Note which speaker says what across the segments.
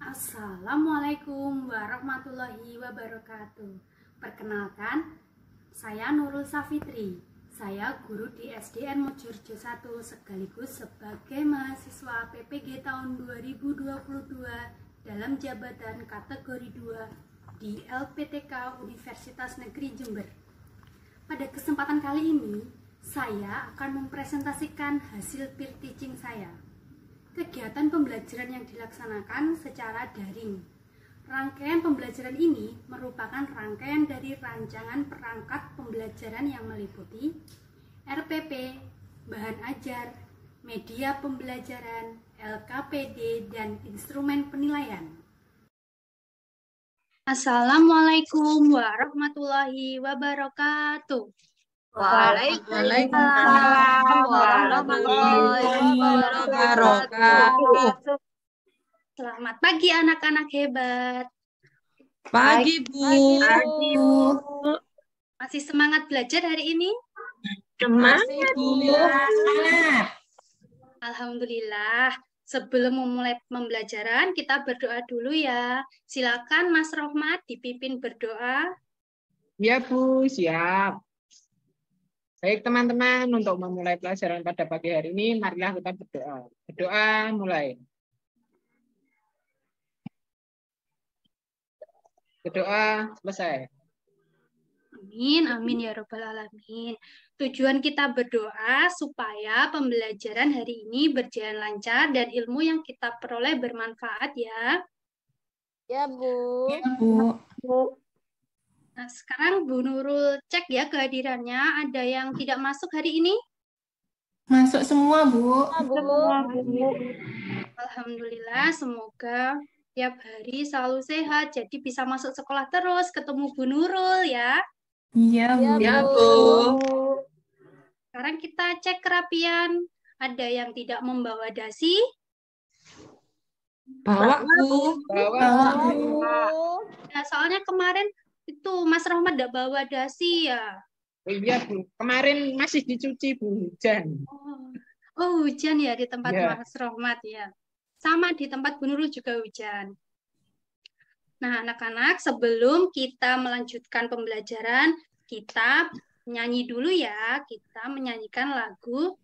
Speaker 1: Assalamualaikum warahmatullahi wabarakatuh. Perkenalkan, saya Nurul Safitri. Saya guru di SDN Mojorjo 1 sekaligus sebagai mahasiswa PPG tahun 2022 dalam jabatan kategori 2 di LPTK Universitas Negeri Jember. Pada kesempatan kali ini, saya akan mempresentasikan hasil peer teaching saya. Kegiatan pembelajaran yang dilaksanakan secara daring. Rangkaian pembelajaran ini merupakan rangkaian dari rancangan perangkat pembelajaran yang meliputi RPP, bahan ajar, media pembelajaran, LKPD, dan instrumen penilaian. Assalamualaikum warahmatullahi wabarakatuh.
Speaker 2: Waalaikumsalam warahmatullahi wabarakatuh.
Speaker 1: Selamat pagi anak-anak hebat.
Speaker 2: Pagi, Bu.
Speaker 1: Masih semangat belajar hari ini?
Speaker 2: Semangat, Bu.
Speaker 1: Alhamdulillah. Sebelum memulai pembelajaran, kita berdoa dulu ya. Silakan Mas Rohmat dipimpin berdoa.
Speaker 3: Ya, Bu, siap. Baik, teman-teman, untuk memulai pelajaran pada pagi hari ini, marilah kita berdoa. Berdoa mulai. Berdoa selesai.
Speaker 1: Amin, amin ya Rabbal Alamin. Tujuan kita berdoa supaya pembelajaran hari ini berjalan lancar dan ilmu yang kita peroleh bermanfaat ya.
Speaker 2: Ya, Bu.
Speaker 4: Ya, Bu.
Speaker 1: Nah, sekarang Bu Nurul cek ya kehadirannya. Ada yang tidak masuk hari ini?
Speaker 4: Masuk semua, Bu.
Speaker 1: Alhamdulillah, semoga tiap hari selalu sehat, jadi bisa masuk sekolah terus, ketemu Bu Nurul ya.
Speaker 4: Iya, Bu.
Speaker 2: Ya, Bu.
Speaker 1: Sekarang kita cek kerapian. Ada yang tidak membawa dasi?
Speaker 2: Bawa, Bu.
Speaker 3: Bawa,
Speaker 4: Bu.
Speaker 1: Nah, soalnya kemarin itu Mas Rahmat tidak bawa dasi ya.
Speaker 3: Iya, Bu. Kemarin masih dicuci, Bu. Hujan.
Speaker 1: Oh, hujan ya di tempat
Speaker 3: Ya.
Speaker 1: Mas Rahmat ya. Sama di tempat Bu Nurul juga hujan. Nah, anak-anak, sebelum kita melanjutkan pembelajaran, kita nyanyi dulu ya. Kita menyanyikan lagu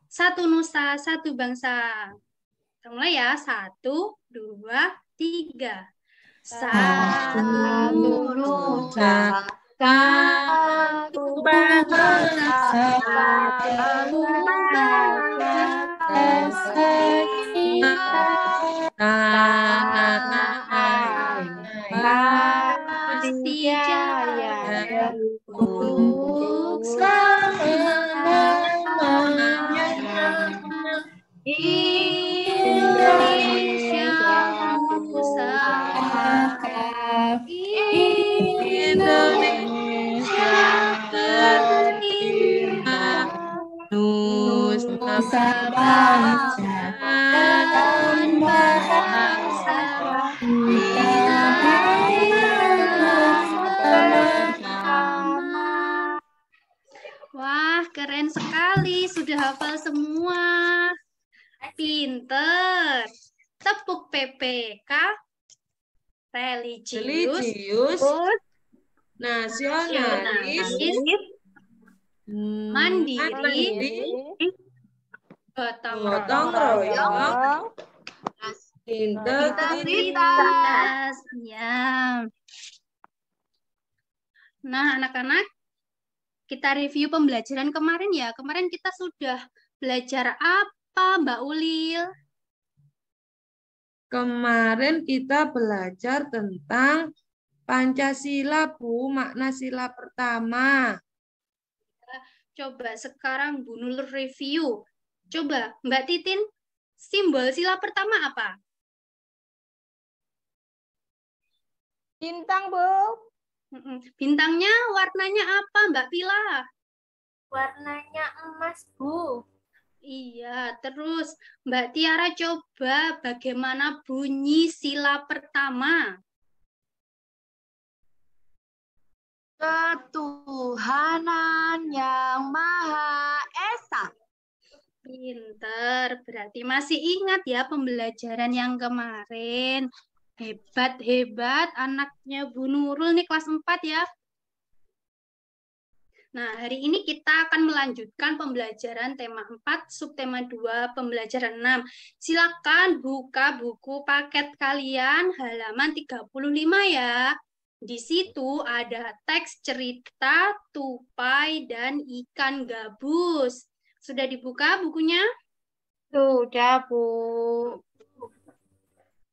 Speaker 1: Satu Nusa, Satu Bangsa. Kita mulai ya. 1, 2, 3.
Speaker 4: Satu
Speaker 2: Nusa,
Speaker 4: satu bangsa, satu bangsa kita,
Speaker 2: tanah air
Speaker 1: pasti jaya
Speaker 4: untuk selamanya.
Speaker 1: Indonesia Pusaka,
Speaker 2: Indonesia tercinta,
Speaker 4: Nusa bangsa dan bahasa kita bersama.
Speaker 1: Wah, keren sekali. Sudah hafal semua. Pinter. Tepuk PPK. Religius.
Speaker 2: nasionalis,
Speaker 1: Mandiri. Gotong
Speaker 2: gotong royong, integritas.
Speaker 1: Ya. Nah, anak-anak, kita review pembelajaran kemarin ya. Kemarin kita sudah belajar apa, Mbak Ulil?
Speaker 2: Kemarin kita belajar tentang Pancasila, Bu, makna sila pertama.
Speaker 1: Coba sekarang Bu Nurul review. Coba, Mbak Titin, simbol sila pertama apa?
Speaker 5: Bintang, Bu.
Speaker 1: Bintangnya warnanya apa, Mbak Pila?
Speaker 5: Warnanya emas, Bu.
Speaker 1: Iya, terus Mbak Tiara coba bagaimana bunyi sila pertama?
Speaker 5: Ketuhanan yang Maha Esa.
Speaker 1: Pinter, berarti masih ingat ya pembelajaran yang kemarin. Hebat anaknya Bu Nurul nih kelas 4 ya. Nah, hari ini kita akan melanjutkan pembelajaran tema 4, subtema 2, pembelajaran 6. Silakan buka buku paket kalian halaman 35 ya. Di situ ada teks cerita tupai dan ikan gabus. Sudah dibuka bukunya?
Speaker 5: Sudah, Bu.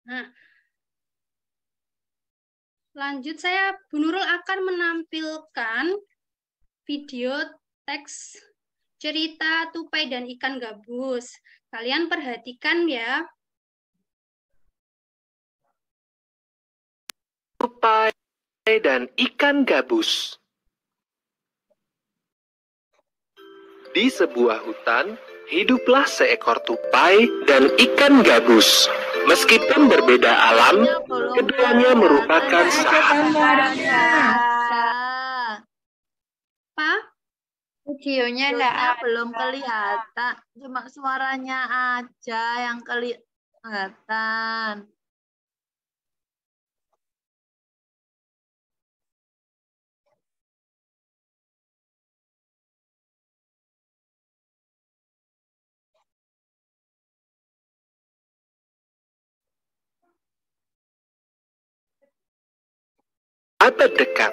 Speaker 1: Nah, lanjut saya Bu Nurul akan menampilkan video teks cerita tupai dan ikan gabus. Kalian perhatikan ya.
Speaker 6: Tupai dan ikan gabus. Di sebuah hutan, hiduplah seekor tupai dan ikan gabus. Meskipun berbeda alam, keduanya merupakan sahabat.
Speaker 1: Pak,
Speaker 5: Videonya belum kelihatan, cuma suaranya aja yang kelihatan.
Speaker 6: Sahabat dekat,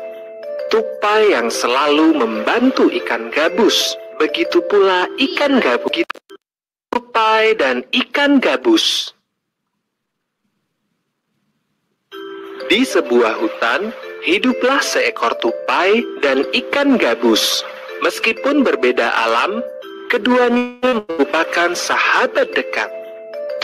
Speaker 6: tupai yang selalu membantu ikan gabus. Begitu pula ikan gabus, tupai dan ikan gabus. Di sebuah hutan, hiduplah seekor tupai dan ikan gabus. Meskipun berbeda alam, keduanya merupakan sahabat dekat.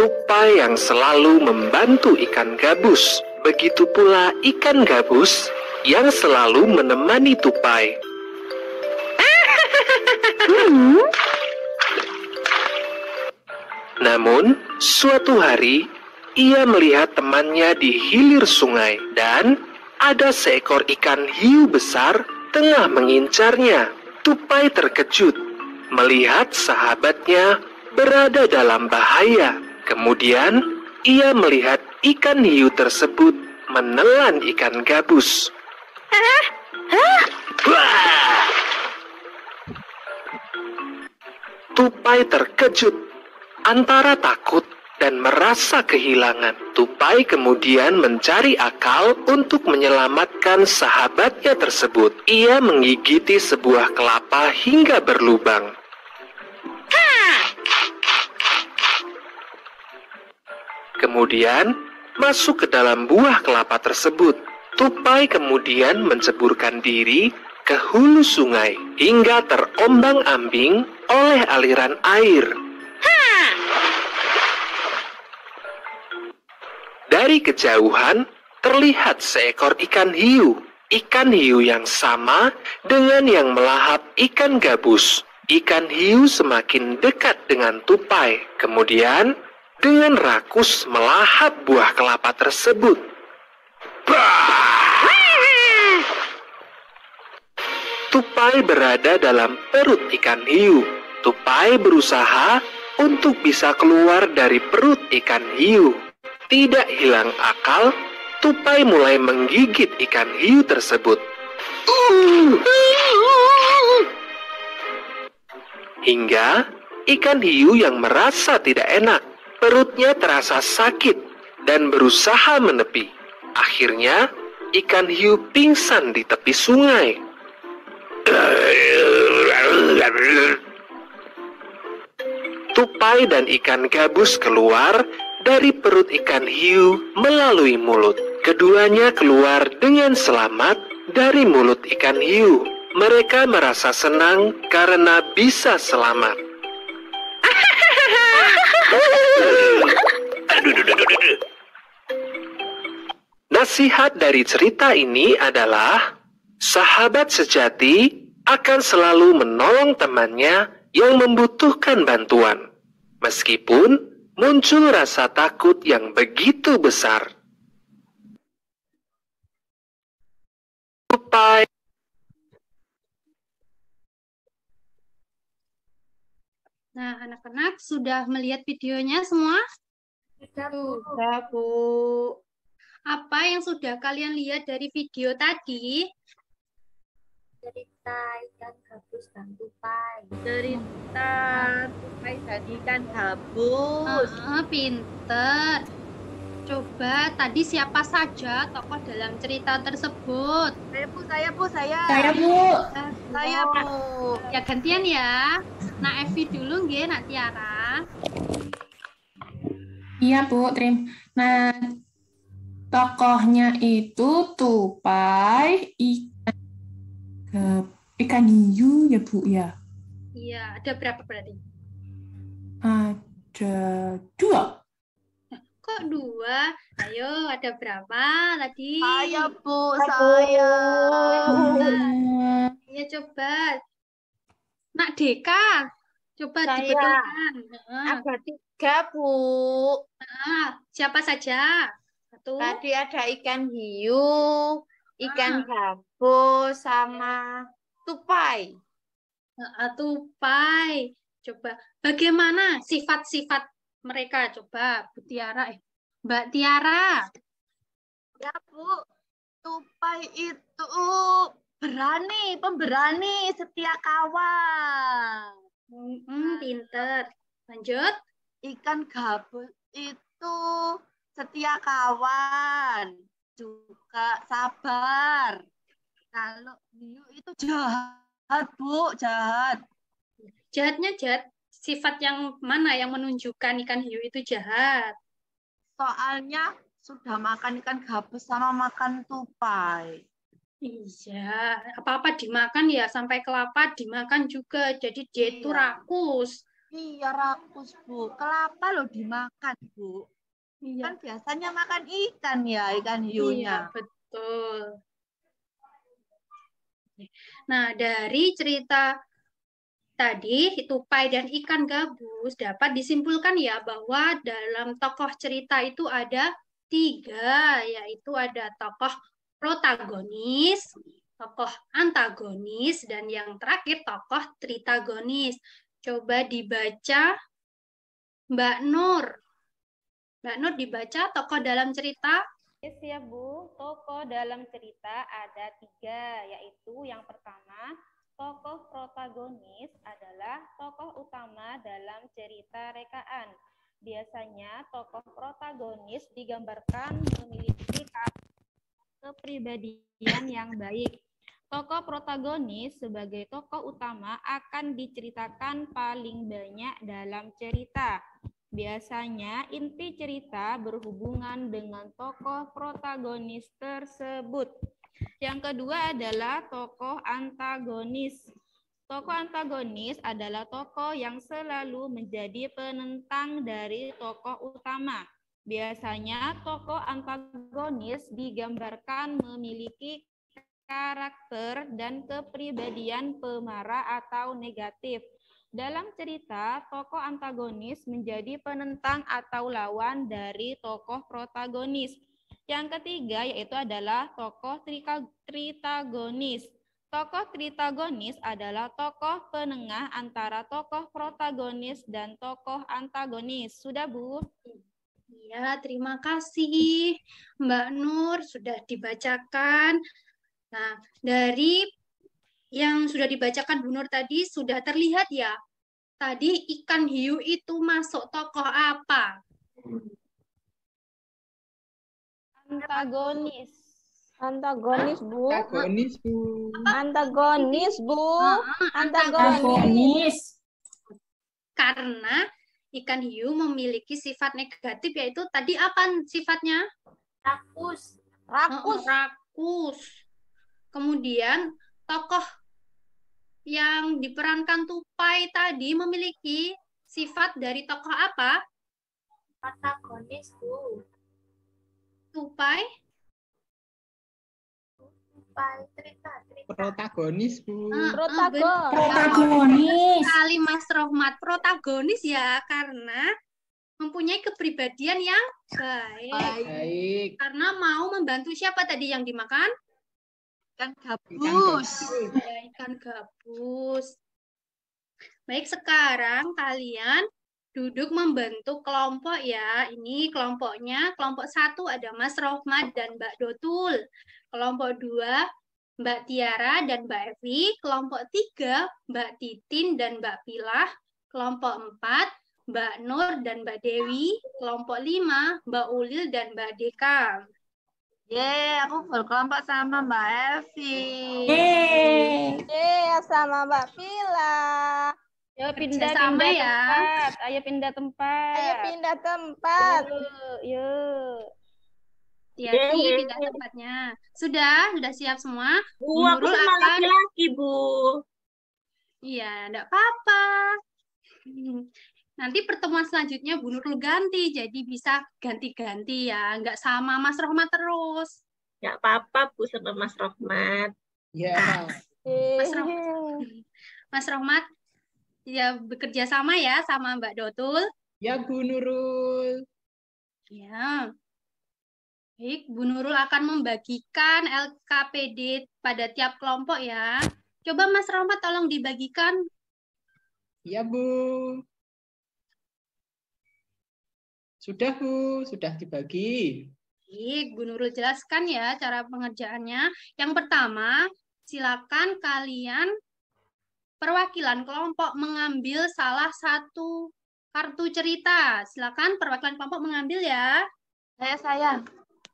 Speaker 6: Tupai yang selalu membantu ikan gabus. Begitu pula ikan gabus yang selalu menemani tupai. Namun, suatu hari, ia melihat temannya di hilir sungai dan ada seekor ikan hiu besar tengah mengincarnya. Tupai terkejut melihat sahabatnya berada dalam bahaya. Kemudian, ia melihat ikan hiu tersebut menelan ikan gabus. Wah! Tupai terkejut antara takut dan merasa kehilangan. Tupai kemudian mencari akal untuk menyelamatkan sahabatnya tersebut. Ia menggigiti sebuah kelapa hingga berlubang. Kemudian masuk ke dalam buah kelapa tersebut. Tupai kemudian menceburkan diri ke hulu sungai hingga terombang-ambing oleh aliran air. Dari kejauhan terlihat seekor ikan hiu. Ikan hiu yang sama dengan yang melahap ikan gabus. Ikan hiu semakin dekat dengan tupai. Kemudian dengan rakus melahap buah kelapa tersebut. Tupai berada dalam perut ikan hiu. Tupai berusaha untuk bisa keluar dari perut ikan hiu. Tidak hilang akal, tupai mulai menggigit ikan hiu tersebut. Hingga ikan hiu yang merasa tidak enak, perutnya terasa sakit dan berusaha menepi. Akhirnya, ikan hiu pingsan di tepi sungai. Tupai dan ikan gabus keluar dari perut ikan hiu melalui mulut. Keduanya keluar dengan selamat dari mulut ikan hiu. Mereka merasa senang karena bisa selamat. Nasihat dari cerita ini adalah sahabat sejati akan selalu menolong temannya yang membutuhkan bantuan, meskipun muncul rasa takut yang begitu besar. Tupai.
Speaker 1: Nah, anak-anak sudah melihat videonya semua?
Speaker 5: Sudah, Bu.
Speaker 1: Apa yang sudah kalian lihat dari video tadi?
Speaker 5: Cerita ikan gabus dan tupai. Cerita tupai dan ikan gabus.
Speaker 1: Pinter. Coba tadi siapa saja tokoh dalam cerita tersebut?
Speaker 5: Saya, Bu.
Speaker 4: Saya, Bu.
Speaker 5: Saya, Bu.
Speaker 1: Ya gantian ya. Nah, Evi dulu nggih, Nak Tiara.
Speaker 4: Iya, Bu. Nah, tokohnya itu tupai, ikan hiu ya, Bu, ya.
Speaker 1: Iya, ada berapa berarti?
Speaker 4: Ada 2.
Speaker 1: Kok 2? Ayo, ada berapa tadi?
Speaker 5: Saya, Bu. Saya.
Speaker 1: Ya coba. Nak Deka, coba
Speaker 5: Saya.
Speaker 1: dibetulkan.
Speaker 5: Ada 3, Bu.
Speaker 1: Siapa saja? 1.
Speaker 5: Tadi ada ikan hiu, ikan gabus, sama tupai.
Speaker 1: Tupai. Coba. Bagaimana sifat-sifat mereka? Coba, Bu Tiara. Mbak Tiara.
Speaker 5: Ya, Bu. Tupai itu berani, pemberani, setia kawan.
Speaker 1: Pinter. Lanjut.
Speaker 5: Ikan gabus itu setia kawan, juga sabar. Kalau hiu itu jahat, Bu, jahat.
Speaker 1: Jahatnya jahat. Sifat yang mana yang menunjukkan ikan hiu itu jahat?
Speaker 5: Soalnya sudah makan ikan gabus sama makan tupai.
Speaker 1: Iya, apa-apa dimakan ya, sampai kelapa dimakan juga. Jadi dia itu rakus.
Speaker 5: Iya, rakus, Bu. Kelapa loh dimakan, Bu.
Speaker 1: Iya.
Speaker 5: Kan biasanya makan ikan ya, ikan hiunya.
Speaker 1: Iya, betul. Nah, dari cerita tadi, tupai dan ikan gabus dapat disimpulkan ya bahwa dalam tokoh cerita itu ada 3, yaitu ada tokoh protagonis, tokoh antagonis, dan yang terakhir tokoh tritagonis. Coba dibaca Mbak Nur. Mbak Nur dibaca tokoh dalam cerita.
Speaker 7: Yes ya Bu, tokoh dalam cerita ada 3, yaitu yang pertama, tokoh protagonis adalah tokoh utama dalam cerita rekaan. Biasanya tokoh protagonis digambarkan memiliki kepribadian yang baik. Tokoh protagonis sebagai tokoh utama akan diceritakan paling banyak dalam cerita. Biasanya inti cerita berhubungan dengan tokoh protagonis tersebut. Yang kedua adalah tokoh antagonis. Tokoh antagonis adalah tokoh yang selalu menjadi penentang dari tokoh utama. Biasanya tokoh antagonis digambarkan memiliki karakter dan kepribadian pemarah atau negatif. Dalam cerita, tokoh antagonis menjadi penentang atau lawan dari tokoh protagonis. Yang ketiga yaitu adalah tokoh tritagonis. Tokoh tritagonis adalah tokoh penengah antara tokoh protagonis dan tokoh antagonis. Sudah, Bu?
Speaker 1: Ya, terima kasih Mbak Nur, sudah dibacakan. Nah, dari yang sudah dibacakan Bu Nur tadi sudah terlihat ya. Tadi ikan hiu itu masuk tokoh apa?
Speaker 7: Antagonis.
Speaker 8: Antagonis, Bu.
Speaker 3: Antagonis, Bu.
Speaker 8: Antagonis, Bu.
Speaker 4: Antagonis.
Speaker 1: Karena ikan hiu memiliki sifat negatif, yaitu tadi apa sifatnya?
Speaker 5: Rakus.
Speaker 1: Rakus. Kemudian tokoh yang diperankan tupai tadi memiliki sifat dari tokoh apa?
Speaker 5: Protagonis, Bu.
Speaker 1: Tupai?
Speaker 3: Protagonis, Bu.
Speaker 4: Protagonis.
Speaker 1: Sekali Mas Rohmat, protagonis ya, karena mempunyai kepribadian yang baik.
Speaker 3: Baik.
Speaker 1: Karena mau membantu siapa tadi yang dimakan?
Speaker 5: Ikan gabus.
Speaker 1: Ya, ikan gabus. Baik, sekarang kalian duduk membentuk kelompok ya. Ini kelompoknya, kelompok 1 ada Mas Rohmat dan Mbak Dotul. Kelompok 2 Mbak Tiara dan Mbak Evi. Kelompok 3 Mbak Titin dan Mbak Pilah. Kelompok 4 Mbak Nur dan Mbak Dewi. Kelompok 5 Mbak Ulil dan Mbak Deka.
Speaker 5: Aku berkelompok sama Mbak Evi.
Speaker 8: Sama Mbak Pila.
Speaker 7: Yo
Speaker 1: Kerjasama
Speaker 7: pindah
Speaker 1: ya.
Speaker 7: tempat. Ayo pindah tempat.
Speaker 8: Ayo pindah tempat.
Speaker 7: Yuk.
Speaker 1: Hati-hati pindah tempatnya. Sudah siap semua?
Speaker 5: Bu,
Speaker 1: Bu
Speaker 5: aku
Speaker 1: Nurul
Speaker 5: sama
Speaker 1: akan
Speaker 5: laki-laki, Bu.
Speaker 1: Iya, enggak apa-apa. Nanti pertemuan selanjutnya Bu Nurul ganti, jadi bisa ganti-ganti ya, enggak sama Mas Rohmat terus.
Speaker 5: Nggak apa-apa, Bu, sama Mas Rohmat.
Speaker 3: Ya.
Speaker 1: Mas Rohmat, Mas Rohmat ya bekerja sama ya sama Mbak Dotul.
Speaker 3: Ya, Bu Nurul.
Speaker 1: Ya. Baik, Bu Nurul akan membagikan LKPD pada tiap kelompok ya. Coba Mas Rohmat tolong dibagikan.
Speaker 3: Ya, Bu. Sudah, Bu. Sudah dibagi.
Speaker 1: Baik, Bu Nurul jelaskan ya cara pengerjaannya. Yang pertama, silakan kalian perwakilan kelompok mengambil salah satu kartu cerita. Silakan perwakilan kelompok mengambil ya.
Speaker 5: Saya.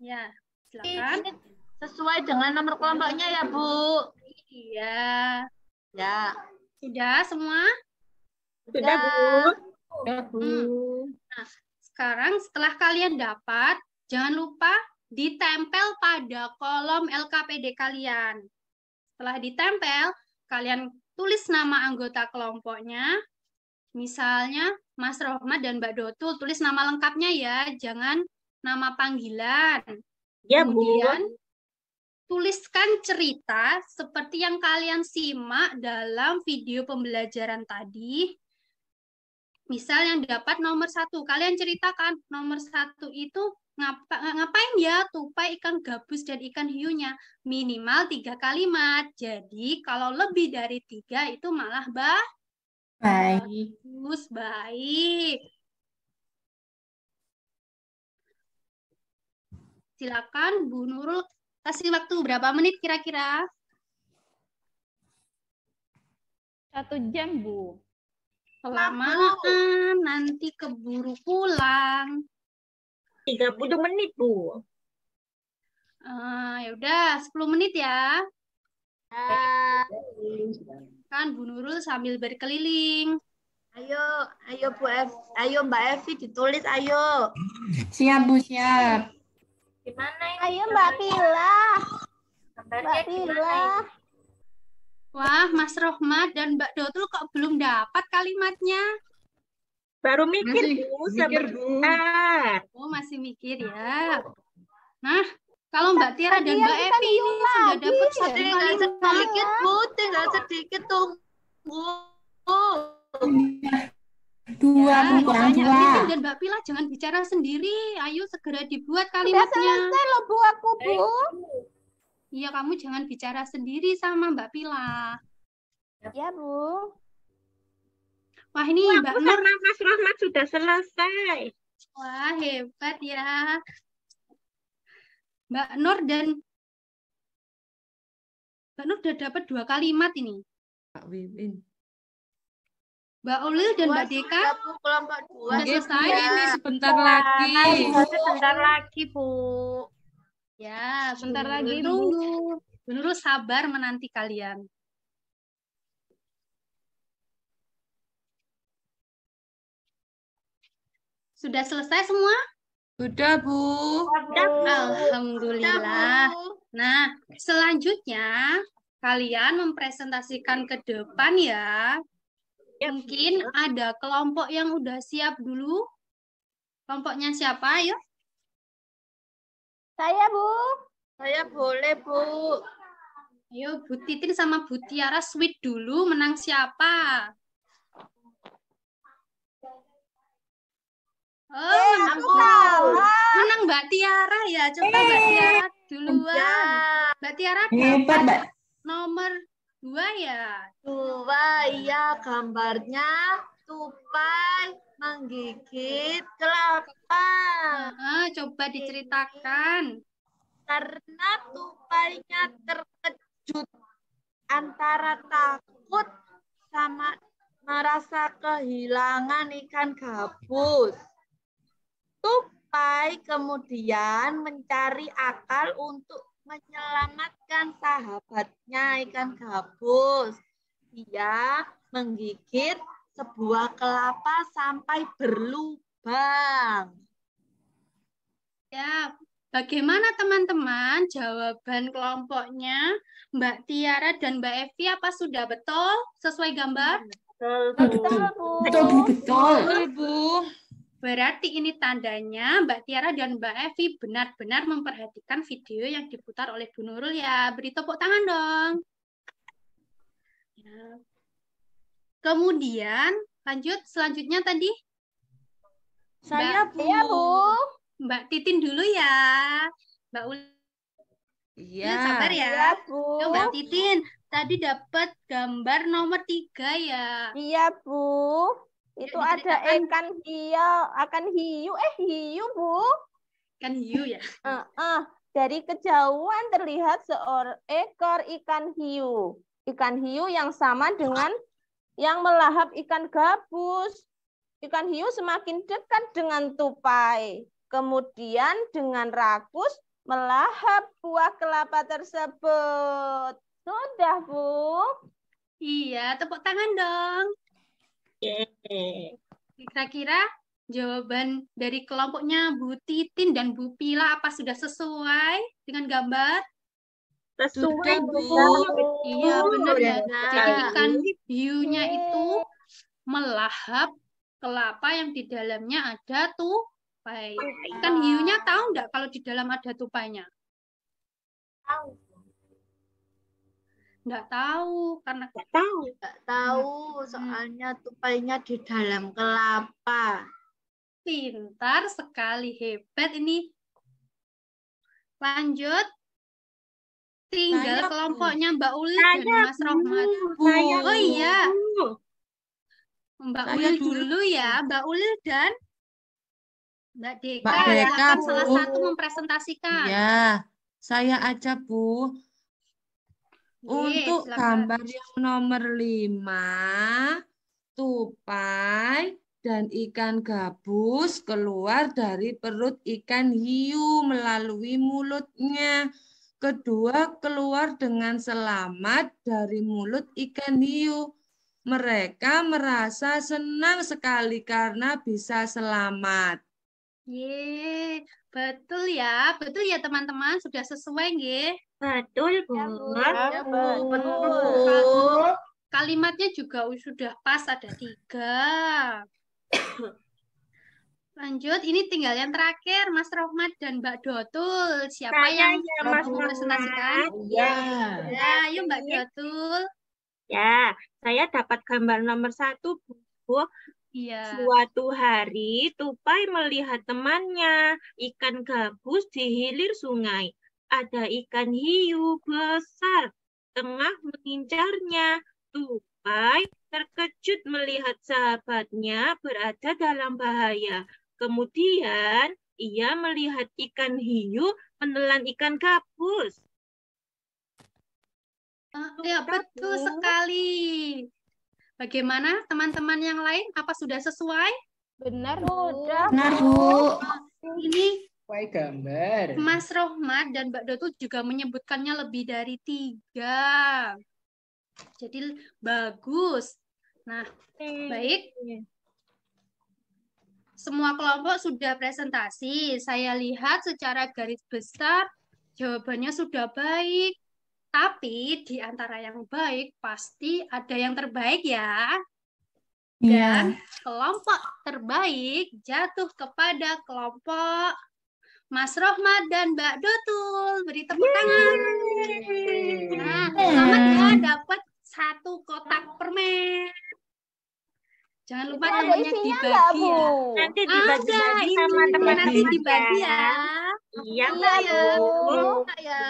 Speaker 1: Ya, silakan.
Speaker 5: Ini sesuai dengan nomor kelompoknya ya, Bu.
Speaker 1: Iya.
Speaker 5: Ya.
Speaker 1: Sudah semua?
Speaker 5: Sudah, Bu.
Speaker 3: Ya, Bu.
Speaker 1: Nah, sekarang setelah kalian dapat, jangan lupa ditempel pada kolom LKPD kalian. Setelah ditempel, kalian tulis nama anggota kelompoknya. Misalnya Mas Rohmat dan Mbak Dotul, tulis nama lengkapnya ya, jangan nama panggilan.
Speaker 5: Ya, Bu.
Speaker 1: Kemudian tuliskan cerita seperti yang kalian simak dalam video pembelajaran tadi. Misal yang dapat nomor 1, kalian ceritakan nomor 1 itu ngapain ya tupai, ikan gabus, dan ikan hiunya. Minimal 3 kalimat. Jadi kalau lebih dari 3 itu malah
Speaker 4: Baik.
Speaker 1: bagus, baik. Silakan Bu Nurul kasih waktu berapa menit kira-kira?
Speaker 7: 1 jam, Bu.
Speaker 1: Kelamaan, nanti keburu pulang.
Speaker 5: 30 menit, Bu.
Speaker 1: Ya udah, 10 menit ya. Kan Bu Nurul sambil berkeliling.
Speaker 5: Ayo Bu ayo Mbak Evi ditulis, ayo.
Speaker 4: Siap, Bu, siap.
Speaker 5: Gimana ini?
Speaker 8: Ayo Mbak Pila.
Speaker 5: Gambarnya
Speaker 8: Mbak
Speaker 5: gimana
Speaker 8: Pila.
Speaker 5: ini?
Speaker 1: Wah, Mas Rohmat dan Mbak Dotul kok belum dapat kalimatnya?
Speaker 5: Baru mikir,
Speaker 3: Masih
Speaker 5: Bu,
Speaker 3: mikir, Bu.
Speaker 5: sebentar.
Speaker 1: Oh, masih mikir ya. Nah, kalau Mbak Tiara dan Mbak
Speaker 8: Kalian
Speaker 1: Evi ini sudah dapat satu
Speaker 5: Tinggal
Speaker 1: kalimat.
Speaker 5: sedikit, Bu, tinggal sedikit tunggu.
Speaker 4: Dua,
Speaker 1: Ya,
Speaker 4: Bu, kurang
Speaker 1: banyak
Speaker 4: dua.
Speaker 1: Titin dan Mbak Pila jangan bicara sendiri. Ayo segera dibuat
Speaker 8: Udah
Speaker 1: kalimatnya.
Speaker 8: selesai loh Bu aku, Bu.
Speaker 1: Iya, kamu jangan bicara sendiri sama Mbak Pila.
Speaker 8: Ya Bu.
Speaker 1: Wah, ini
Speaker 5: Aku
Speaker 1: Mbak Nur.
Speaker 5: sama Mas Rohmat sudah selesai.
Speaker 1: Wah, hebat ya. Mbak Nur udah dapat 2 kalimat ini.
Speaker 2: Pak Wiwin.
Speaker 1: Mbak Ulil dan Mbak Deka
Speaker 5: Bu, kelompok 2.
Speaker 1: udah selesai.
Speaker 2: Ini sebentar lagi.
Speaker 5: Sebentar lagi, Bu.
Speaker 1: Ya,
Speaker 7: Sebentar
Speaker 1: Bu
Speaker 7: lagi,
Speaker 1: Nurul
Speaker 7: Bu.
Speaker 1: tunggu. Bu Nurul sabar menanti kalian. Sudah selesai semua?
Speaker 2: Sudah, Bu.
Speaker 1: Alhamdulillah. Nah, selanjutnya kalian mempresentasikan ke depan ya. Mungkin ada kelompok yang udah siap dulu. Kelompoknya siapa? Ayo.
Speaker 8: Saya Bu.
Speaker 5: Saya boleh, Bu.
Speaker 1: Ayo, Bu Titin sama Bu Tiara sweet dulu. Menang siapa? Oh,
Speaker 8: Aku kalah.
Speaker 1: menang Mbak Tiara ya. Coba Mbak Tiara duluan. Mbak Tiara
Speaker 4: Hebat,
Speaker 1: dapat
Speaker 4: Mbak.
Speaker 1: nomor 2 ya.
Speaker 5: 2, iya, gambarnya tupai menggigit kelapa
Speaker 1: Coba diceritakan.
Speaker 5: karena tupainya terkejut antara takut sama merasa kehilangan ikan gabus. Tupai kemudian mencari akal untuk menyelamatkan sahabatnya ikan gabus. Dia menggigit sebuah kelapa sampai berlubang.
Speaker 1: Ya, bagaimana teman-teman jawaban kelompoknya Mbak Tiara dan Mbak Evi? Apa sudah betul sesuai gambar?
Speaker 8: Betul, Bu.
Speaker 4: Betul.
Speaker 2: Betul, Bu.
Speaker 1: Berarti ini tandanya Mbak Tiara dan Mbak Evi benar-benar memperhatikan video yang diputar oleh Bu Nurul ya. Beri tepuk tangan dong. Ya. Kemudian lanjut selanjutnya tadi
Speaker 5: Saya Bu.
Speaker 8: Iya, Bu.
Speaker 1: Mbak Titin dulu ya. Mbak Uli
Speaker 2: Iya.
Speaker 1: sabar ya.
Speaker 8: Iya, Bu.
Speaker 1: Yo, Mbak Titin tadi dapat gambar nomor 3 ya.
Speaker 8: Iya, Bu. Itu ada
Speaker 1: diceritakan.
Speaker 8: ikan hiu, Bu.
Speaker 1: Kan hiu ya.
Speaker 8: Dari kejauhan terlihat seekor ikan hiu. Ikan hiu yang sama dengan yang melahap ikan gabus. Ikan hiu semakin dekat dengan tupai. Kemudian dengan rakus melahap buah kelapa tersebut. Sudah, Bu.
Speaker 1: Iya, tepuk tangan dong. Kira-kira jawaban dari kelompoknya Bu Titin dan Bu Pila apa sudah sesuai dengan gambar?
Speaker 2: Sudah, Bu.
Speaker 1: Iya, benar ya.
Speaker 5: Benar.
Speaker 1: Jadi ikan hiunya itu melahap kelapa yang di dalamnya ada tupai. Ikan hiunya tahu nggak kalau di dalam ada tupainya? Nggak tahu, karena
Speaker 5: Nggak tahu, soalnya tupainya di dalam kelapa.
Speaker 1: pintar sekali, hebat ini. Lanjut. Tinggal
Speaker 2: Saya, Bu.
Speaker 1: kelompoknya Mbak Uli dan Mas Rohmat.
Speaker 2: Bu.
Speaker 1: Oh iya, Mbak
Speaker 2: Saya
Speaker 1: Ulil
Speaker 2: dulu.
Speaker 1: dulu ya. Mbak Ulil dan Mbak Deka.
Speaker 2: Mbak Deka,
Speaker 1: Silakan salah
Speaker 2: Bu.
Speaker 1: satu mempresentasikan.
Speaker 2: Ya, saya aja, Bu.
Speaker 1: Ye,
Speaker 2: Untuk
Speaker 1: silakan.
Speaker 2: gambar yang nomor 5, tupai dan ikan gabus keluar dari perut ikan hiu melalui mulutnya. Kedua keluar dengan selamat dari mulut ikan hiu. Mereka merasa senang sekali karena bisa selamat.
Speaker 1: Ye, betul ya teman-teman, sudah sesuai nggih.
Speaker 5: Betul, Bu.
Speaker 8: Ya, Bu.
Speaker 1: Kalimatnya juga sudah pas, ada 3. Lanjut, ini tinggal yang terakhir, Mas Rohmat dan Mbak Dotul. Siapa yang mau mempresentasikan?
Speaker 3: Ya.
Speaker 1: Ya, ayo Mbak Dotul.
Speaker 9: Ya, saya dapat gambar nomor 1, Bu.
Speaker 1: Iya.
Speaker 9: Suatu hari, tupai melihat temannya, ikan gabus di hilir sungai. Ada ikan hiu besar, tengah mengincarnya. Tupai terkejut melihat sahabatnya berada dalam bahaya. Kemudian, ia melihat ikan hiu menelan ikan gabus.
Speaker 1: Ya, betul sekali. Bagaimana teman-teman yang lain? Apa sudah sesuai?
Speaker 8: Benar, Bu. Sudah.
Speaker 4: Benar, Bu.
Speaker 1: Ini
Speaker 3: Sesuai gambar.
Speaker 1: Mas Rohmat dan Mbak Dotul juga menyebutkannya lebih dari 3. Jadi bagus. Nah, baik. Semua kelompok sudah presentasi. Saya lihat secara garis besar jawabannya sudah baik. Tapi di antara yang baik pasti ada yang terbaik ya. Dan
Speaker 4: Iya.
Speaker 1: kelompok terbaik jatuh kepada kelompok Mas Rohmat dan Mbak Dotul. Beri tepuk tangan. Nah, selamat ya dapat 1 kotak permen. Jangan lupa
Speaker 8: Ada
Speaker 1: namanya
Speaker 8: isinya nggak,
Speaker 1: dibagi
Speaker 8: Bu?
Speaker 1: ya.
Speaker 9: Nanti
Speaker 1: Ada,
Speaker 9: dibagi-bagi
Speaker 1: ini
Speaker 9: sama teman-teman
Speaker 1: nanti dibagi ya.
Speaker 9: Iya,
Speaker 8: Iya,
Speaker 1: ya,
Speaker 8: Bu.
Speaker 1: ya.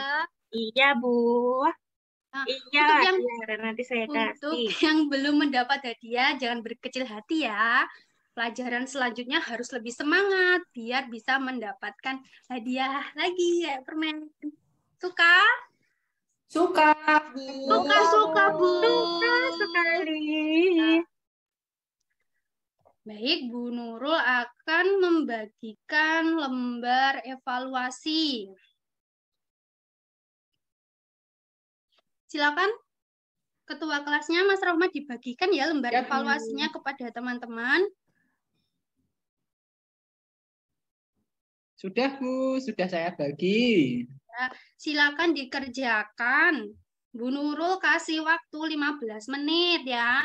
Speaker 9: Iya, Bu.
Speaker 1: Nah,
Speaker 9: Iya,
Speaker 1: untuk yang
Speaker 9: iya, nanti saya
Speaker 1: Untuk
Speaker 9: kasih.
Speaker 1: yang belum mendapat hadiah, jangan berkecil hati ya. pelajaran selanjutnya harus lebih semangat biar bisa mendapatkan hadiah lagi ya permen. Suka?
Speaker 4: Suka.
Speaker 5: Suka, Bu.
Speaker 9: Suka sekali.
Speaker 1: Baik, Bu Nurul akan membagikan lembar evaluasi. Silakan Ketua kelasnya Mas Rahmat dibagikan ya lembar
Speaker 3: Ya, Bu.
Speaker 1: evaluasinya kepada teman-teman.
Speaker 3: Sudah, Bu. Sudah saya bagi.
Speaker 1: Silakan dikerjakan. Bu Nurul kasih waktu 15 menit ya.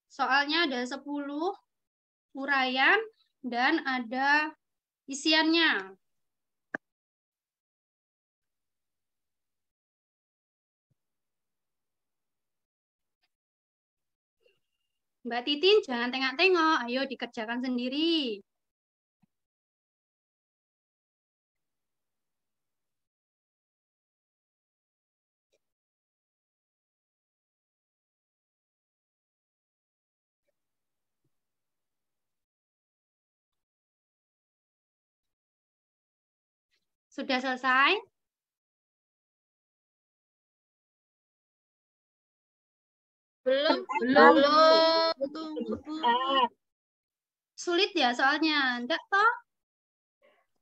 Speaker 1: Soalnya ada 10 uraian dan ada isiannya. Mbak Titin, jangan tengok-tengok. Ayo dikerjakan sendiri. Sudah selesai?
Speaker 5: Belum. Tunggu, Bu.
Speaker 1: Sulit ya soalnya. Enggak toh?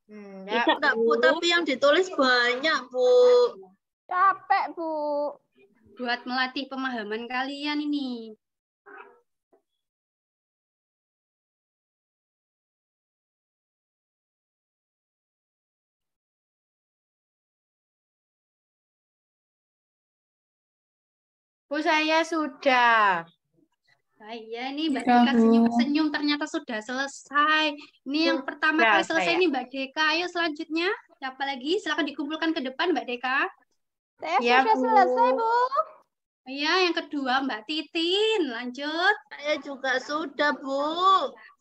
Speaker 5: Enggak, Bu, tapi yang ditulis banyak, Bu.
Speaker 8: Capek, Bu.
Speaker 1: Buat melatih pemahaman kalian ini.
Speaker 5: Bu, saya sudah.
Speaker 1: Nah, iya nih Mbak
Speaker 4: Sudah,
Speaker 1: Deka
Speaker 4: Bu.
Speaker 1: senyum-senyum ternyata sudah selesai. Ini yang pertama
Speaker 5: Sudah,
Speaker 1: kali selesai
Speaker 5: saya.
Speaker 1: nih Mbak Deka. Ayo selanjutnya. Siapa lagi? Silakan dikumpulkan ke depan Mbak Deka.
Speaker 8: Saya
Speaker 5: Ya,
Speaker 8: sudah
Speaker 5: Bu.
Speaker 8: selesai, Bu.
Speaker 1: Iya, yang kedua Mbak Titin. Lanjut.
Speaker 5: Saya juga sudah, Bu.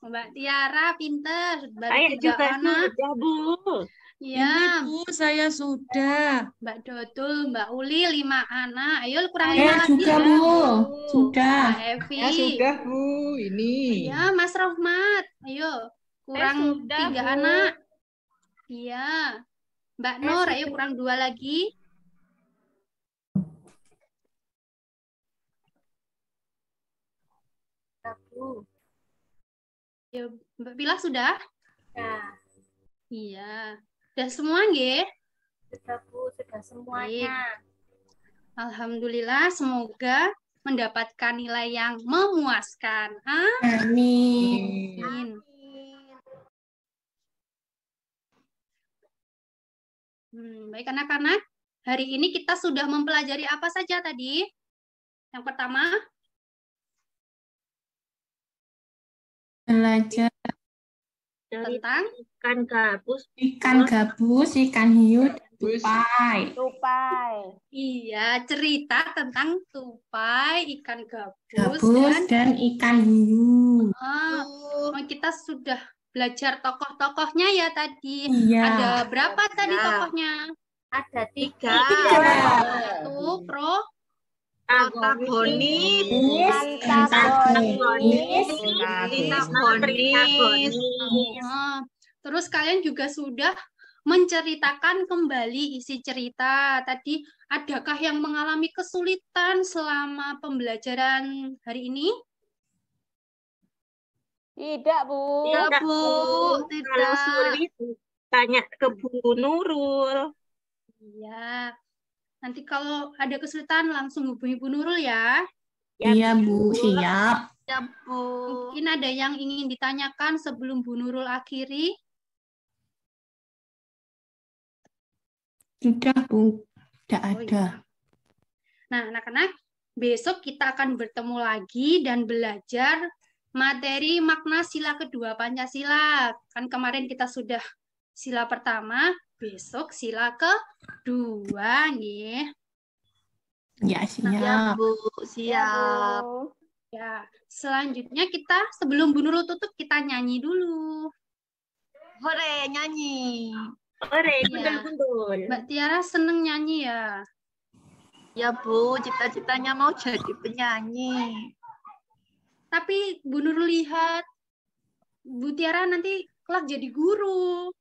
Speaker 1: Mbak Tiara pinter. Baru
Speaker 9: Saya
Speaker 1: 3
Speaker 9: juga
Speaker 1: anak.
Speaker 9: sudah, Bu.
Speaker 2: Ini
Speaker 1: Iya,
Speaker 2: Bu, saya sudah.
Speaker 1: Mbak Dodul, Mbak Uli 5 anak. Ayo kurang 5
Speaker 4: Saya
Speaker 1: lagi
Speaker 4: juga,
Speaker 1: ya.
Speaker 4: Bu. Sudah.
Speaker 1: Mbak Evi.
Speaker 3: Ya, sudah, Bu. Ini.
Speaker 1: Iya, Mas Rahmat. Ayo, kurang
Speaker 5: sudah,
Speaker 1: 3
Speaker 5: Bu.
Speaker 1: anak. Iya. Mbak Nur, ayo kurang 2 lagi.
Speaker 5: Bu.
Speaker 1: Ya, Mbak Bila sudah?
Speaker 5: Ya,
Speaker 1: Iya. Sudah semua, nggih?
Speaker 5: sudah, Bu. Sudah semuanya.
Speaker 1: Alhamdulillah, semoga mendapatkan nilai yang memuaskan.
Speaker 4: Amin.
Speaker 1: Amin. Baik anak-anak, hari ini kita sudah mempelajari apa saja tadi? Yang pertama,
Speaker 4: Belajar
Speaker 9: Dari
Speaker 1: tentang
Speaker 9: ikan gabus.
Speaker 4: ikan gabus, ikan hiu, dan
Speaker 3: Gabus.
Speaker 4: tupai.
Speaker 8: Tupai.
Speaker 1: iya, cerita tentang tupai, ikan gabus,
Speaker 4: Gabus dan ikan hiu.
Speaker 1: kita sudah belajar tokoh-tokohnya ya tadi.
Speaker 4: Iya.
Speaker 1: Ada berapa tadi
Speaker 5: Ya.
Speaker 1: tokohnya?
Speaker 5: Ada 3.
Speaker 1: Satu,
Speaker 5: Antagonis.
Speaker 8: Antagonis.
Speaker 5: Antagonis.
Speaker 1: Terus kalian juga sudah menceritakan kembali isi cerita. Tadi adakah yang mengalami kesulitan selama pembelajaran hari ini?
Speaker 8: Tidak, Bu.
Speaker 5: Tidak, Bu.
Speaker 9: Kalau
Speaker 5: Tidak.
Speaker 9: sulit, tanya ke Bu Nurul.
Speaker 1: Iya. Nanti kalau ada kesulitan langsung hubungi Bu Nurul ya.
Speaker 4: Iya, Bu. Siap.
Speaker 5: Ya, Bu.
Speaker 1: Mungkin ada yang ingin ditanyakan sebelum Bu Nurul akhiri.
Speaker 4: Sudah, Bu. Tidak
Speaker 1: Oh,
Speaker 4: ada.
Speaker 1: Nah, anak-anak, besok kita akan bertemu lagi dan belajar materi makna sila kedua Pancasila. Kan kemarin kita sudah sila pertama, besok sila kedua nih.
Speaker 4: Ya,
Speaker 5: Ya,
Speaker 4: siap.
Speaker 5: Bu.
Speaker 8: Ya,
Speaker 5: Siap.
Speaker 8: Bu.
Speaker 1: Ya, selanjutnya kita sebelum Bu Nurul tutup kita nyanyi dulu.
Speaker 5: Hore, nyanyi.
Speaker 9: Ore,
Speaker 1: Iya.
Speaker 9: gundul-gundul.
Speaker 1: Mbak Tiara seneng nyanyi ya.
Speaker 5: Ya, Bu. Cita-citanya mau jadi penyanyi.
Speaker 1: Tapi Bu Nurul lihat Bu Tiara nanti kelak jadi guru.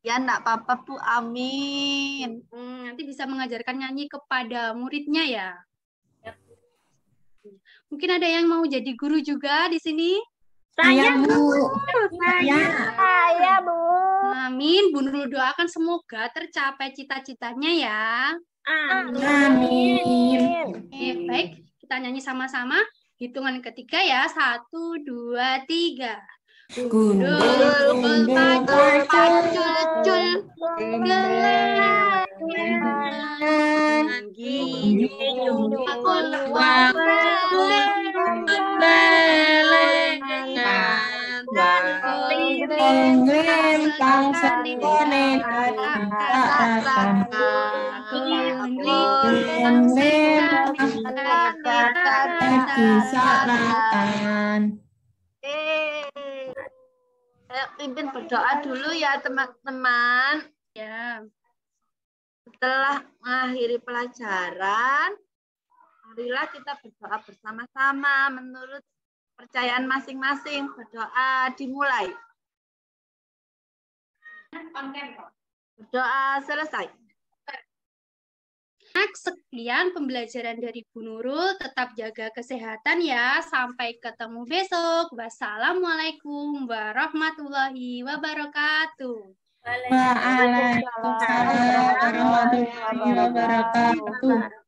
Speaker 5: Ya, enggak apa-apa, Bu. Amin.
Speaker 1: Nanti bisa mengajarkan nyanyi kepada muridnya ya. Mungkin ada yang mau jadi guru juga di sini?
Speaker 4: Saya, Bu. Ya.
Speaker 8: Saya, Bu.
Speaker 1: Amin. Bu Nurul doakan semoga tercapai cita-citanya ya.
Speaker 4: Amin.
Speaker 1: Oke, baik. Kita nyanyi sama-sama. Hitungan ketiga ya. 1, 2, 3.
Speaker 4: Gundul
Speaker 1: pacul-pacul,
Speaker 5: Pimpin berdoa dulu ya teman-teman.
Speaker 1: Ya.
Speaker 5: Setelah mengakhiri pelajaran, marilah kita berdoa bersama-sama menurut kepercayaan masing-masing. Berdoa dimulai. Berdoa selesai.
Speaker 1: Sekian pembelajaran dari Bu Nurul. Tetap jaga kesehatan ya. Sampai ketemu besok. Wassalamualaikum warahmatullahi wabarakatuh.
Speaker 4: Waalaikumsalam warahmatullahi wabarakatuh.